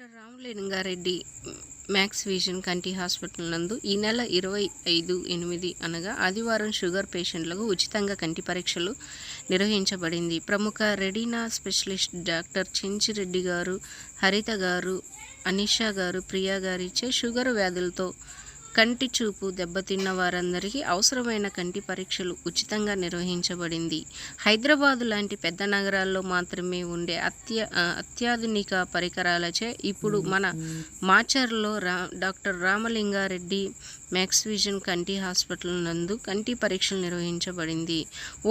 Doctor Ramalinga Reddy max vision కంటి hospital నందు ఈ నెల 25/8 అనగా ఆదివారం షుగర్ పేషెంట్లకు ఉచితంగా కంటి పరీక్షలు నిర్వహించబడింది. ప్రముఖ రెటీనా స్పెషలిస్ట్ డాక్టర్ చెంచిరెడ్డి గారు, హరిత గారు, అనిషా గారు, ప్రియా గారిచే షుగర్ వ్యాధులతో కంటి చూపు దెబ్బతిన్న వారందరికీ అవసరమైన కంటి పరీక్షలు ఉచితంగా నిర్వహించబడింది. హైదరాబాదు లాంటి పెద్ద నగరాల్లో మాత్రమే ఉండే అత్యాధునిక పరికరాలచే ఇప్పుడు మన మాచర్లో డాక్టర్ రామలింగారెడ్డి మ్యాక్స్ విజన్ కంటి హాస్పిటల్ నందు కంటి పరీక్షలు నిర్వహించబడింది.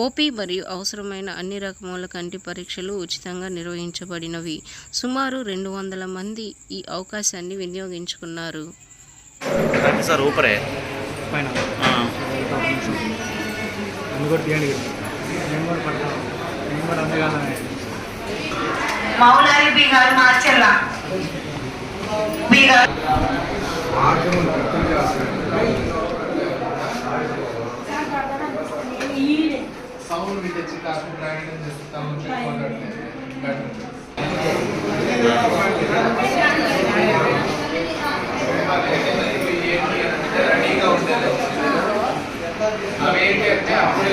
ఓపీ మరియు అవసరమైన అన్ని రకముల కంటి పరీక్షలు ఉచితంగా నిర్వహించబడినవి. సుమారు 200 మంది ఈ అవకాశాన్ని వినియోగించుకున్నారు. सर ऊपर है मौलाली बिहार माचर्ला बिहार సౌండ్ మీద తెచ్చి కాకుండా ప్రయాణం చేస్తాము రెడీగా ఉండేది అవి ఏంటి అంటే అప్పుడే